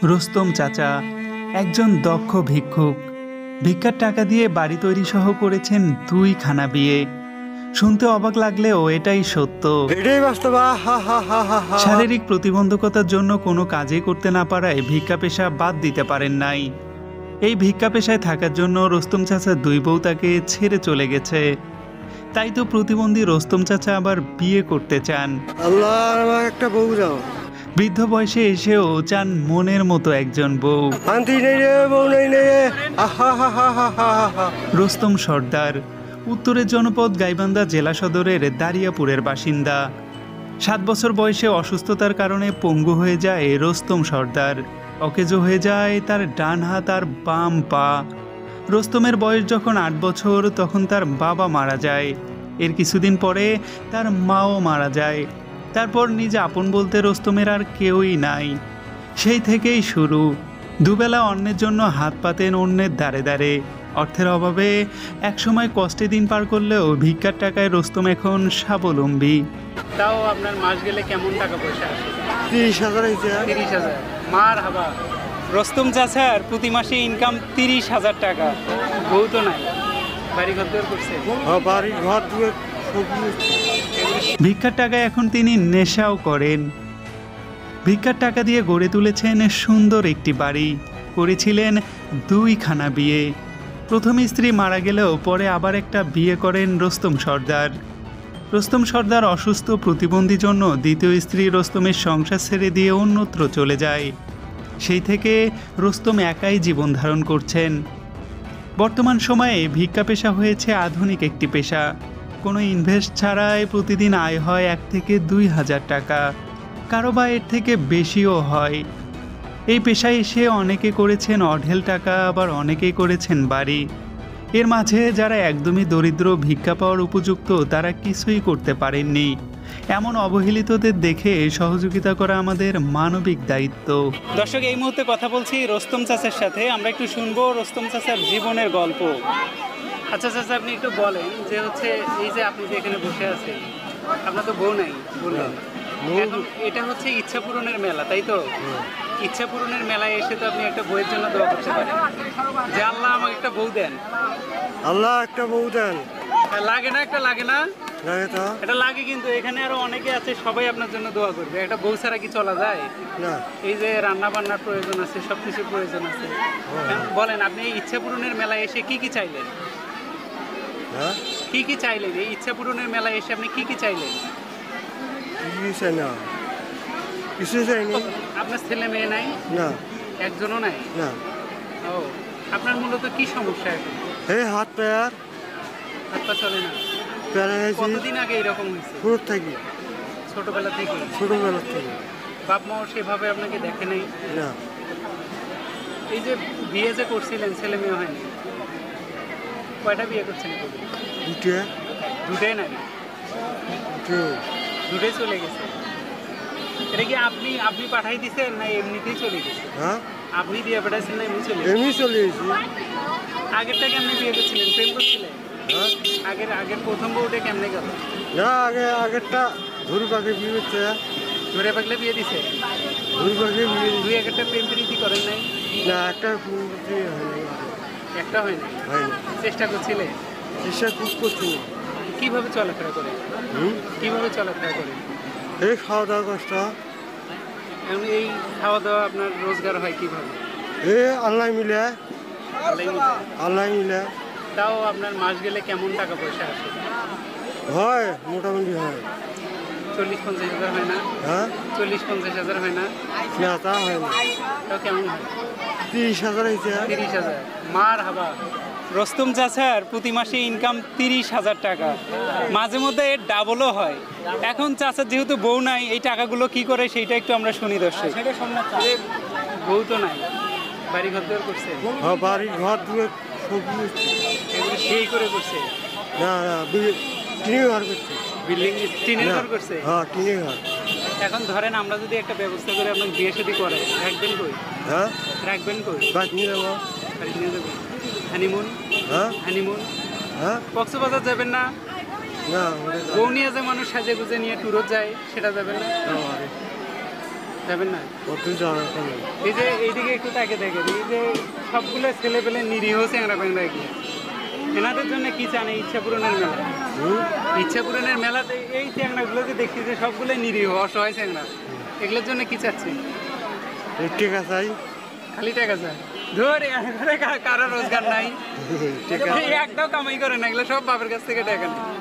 রুস্তম চাচা একজন দক্ষ ভিক্ষুক। ভিক্ষার টাকা দিয়ে বাড়ি তৈরি সহ করেছেন 2খানা বিয়ে। শুনতে অবাক লাগলেও এটাই সত্য। শারীরিক প্রতিবন্ধকতার জন্য কোনো কাজই করতে না পারায় ভিক্ষা পেশা বাদ দিতে পারেন নাই। এই ভিক্ষা পেশায় থাকার জন্য রুস্তম চাচা 2 বউ তাকে ছেড়ে চলে গেছে। তাই তো প্রতিবন্ধী রুস্তম চাচা আবার বিয়ে করতে চান। একটা বউ দাও। বৃদ্ধ বয়সে এসেও চান মনের মতো একজন বউ। রুস্তম সর্দার উত্তরের জনপদ গাইবান্ধা জেলা সদরের দারিয়াপুরের বাসিন্দা। 7 বছর বয়সে অসুস্থতার কারণে পঙ্গু হয়ে যায় রুস্তম সর্দার। অকেজো হয়ে যায় তার ডান হাত আর বাম পা। রুস্তমের বয়স যখন 8 বছর তখন তার বাবা মারা যায়। এর কিছুদিন পরে তার মাও মারা যায়। তারপর নিজে আপন বলতে রুস্তমের আর কেউই নাই। সেই থেকেই শুরু। দুবেলা অন্যের জন্য হাত পাতেন অন্যের দ্বারে দ্বারে। অর্থের অভাবে একসময় কষ্টে দিন পার করলেও ভিক্ষার টাকায় রুস্তম এখন স্বাবলম্বী। তাও আপনার মাস গেলে কেমন টাকা পয়সা আসে? 30,000। 30,000। মার হাবা। রুস্তম চাচার প্রতি মাসে ইনকাম 30,000 টাকা। বউ তো নাই, বাড়ি ঘর দূর করছে। বাড়ি ঘর দূর। ভিক্ষার টাকায় এখন তিনি নেশাও করেন। ভিক্ষার টাকা দিয়ে গড়ে তুলেছেন সুন্দর একটি বাড়ি, করেছিলেন 2খানা বিয়ে। প্রথম স্ত্রী মারা গেলেও পরে আবার একটা বিয়ে করেন রুস্তম সর্দার। রুস্তম সর্দার অসুস্থ প্রতিবন্ধী জন্য দ্বিতীয় স্ত্রী রুস্তমের সংসার ছেড়ে দিয়ে অন্যত্র চলে যায়। সেই থেকে রুস্তম একাই জীবন ধারণ করছেন। বর্তমান সময়ে ভিক্ষা পেশা হয়েছে আধুনিক একটি পেশা। কোনো ইনভেস্ট ছাড়াই প্রতিদিন আয় হয় 1 থেকে 2,000 টাকা, কারো বা এর থেকে বেশিও হয়। এই পেশায় এসে অনেকে করেছেন অঢেল টাকা, আবার অনেকেই করেছেন বাড়ি। এর মাঝে যারা একদমই দরিদ্র, ভিক্ষা পাওয়ার উপযুক্ত, তারা কিছুই করতে পারেননি। এমন অবহেলিতদের দেখে সহযোগিতা করা আমাদের মানবিক দায়িত্ব। দর্শক, এই মুহূর্তে কথা বলছি রুস্তম চাচার সাথে। আমরা একটু শুনবো রুস্তম চাচার জীবনের গল্প। আচ্ছা চাচা, আপনি একটু বলেন যে হচ্ছে এই যে আপনি যে এখানে বসে আছেন, আপনার তো বউ নাই বললেন। এখন এটা হচ্ছে ইচ্ছা পূরণের মেলা, তাই তো? ইচ্ছা পূরণের মেলায় এসে তো আপনি একটা বউয়ের জন্য দোয়া করতে পারেন যে আল্লাহ আমাকে একটা বউ দেন। আল্লাহ একটা বউ দেন। লাগে না? একটা লাগে না? লাগে তো। এটা লাগে, কিন্তু এখানে আরো অনেকে আছে, সবাই আপনার জন্য দোয়া করবে। একটা বউ ছাড়া কি চলা যায়? না। এই যে রান্না বান্নার প্রয়োজন আছে, সবকিছুর প্রয়োজন আছে। বলেন, আপনি এই ইচ্ছা পূরণের মেলায় এসে কি কি চাইলেন? কি কি চাইলেন এই ইচ্ছা পূরণের মেলায় এসে? আপনি কি কি চাইলেন? কিছু চাইনি। আপনার ছেলে মেয়ে নাই? না। একজনও নাই? না। ও, আপনার মূলত কি সমস্যা এখন? এই হাত পায়ার। হাত পা চলে না? কতদিন আগে এরকম হয়েছে? ছোটবেলা থেকে? ছোটবেলা থেকে। বাপ মাও সেভাবে আপনাকে দেখে নাই? না। এই যে বিয়ে যে করছিলেন, ছেলে মেয়ে হয়নি, কয়টা বিয়ে করছেন? দুটাই নাকি? দুটাই চলে গেছে। এটা কি আপনি পাঠাই দিচ্ছেন না এমনিতেই চলে গেছে? আপনি দিয়ে পাঠাইছেন না এমনি চলে গেছে? আগেরটা কেমনে বিয়ে করছিলেন? প্রেম করছিলেন? আগের প্রথম বউটা কেমনে গেল? না, আগেরটা ধরে পাকে বিয়ে করছে। ধরে পাকলে বিয়ে দিছে? দুই একটা প্রেম প্রীতি করেন নাই? না, একটা হয়নি। চেষ্টা করছিলে? চেষ্টা খুব করছি। কিভাবে চলাফেরা করে? এই খাওয়া দাওয়া কষ্ট। এখন এই খাওয়া দাওয়া আপনার রোজগার হয় কিভাবে? আল্লাহ মিলে। তাও আপনার মাস গেলে কেমন টাকা পয়সা আসে? হয় মোটামুটি হয়। 40-50 হাজার হয় না? 40-50 হাজার হয় না? না, তা হয় না। তাও কেমন হয়? 30,000 হয়েছে। 30,000। মার হাবা। রুস্তম চাচার প্রতি মাসে ইনকাম 30,000 টাকা। মাঝে মধ্যে এর ডাবলও হয়। এখন চাচার যেহেতু বউ নাই, এই টাকাগুলো কি করে সেইটা একটু আমরা শুনি দর্শক। বউ তো নাই, বাড়ি ঘর দূর করছে। বাড়ি ঘর দূর সেই করে করছে? না, টিনের ঘর করছে। বিল্ডিং টিনের ঘর করছে? হ্যাঁ, টিনের ঘর। এখন ধরেন আমরা যদি একটা ব্যবস্থা করে আপনাকে বিয়ে শাদী করে, রাখবেন কই? রাখবেন কই? বাড়ি নিয়ে যাবো। বাড়ি নিয়ে যাবেন? হানিমুন? কক্সবাজার যাবেন না? বউ নিয়ে যে মানুষ সাজে গুজে নিয়ে ট্যুরত যায়, সেটা যাবেন না? যাবেন না? ওদের যাওয়ার কথা নেই। এই যে এইদিকে একটু তাকে দেখেন, এই যে সবগুলো ছেলে পেলে নিরীহ চ্যাংরা প্যাংরা এগুলো, এনাদের জন্য কি চান? এই ইচ্ছা পূরণের মেলা, ইচ্ছা পূরণের মেলাতে এই চ্যাংরাগুলো যে দেখতেছে সবগুলো নিরীহ অসহায় চ্যাংরা, এগুলোর জন্য কি চাচ্ছে? ঠিক আছে খালি টাকা চায়। ধর কারো রোজগার নাই, ঠিক আছে একটাও কামাই করে না, এগুলো সব বাপের কাছ থেকে টাকা নেয়।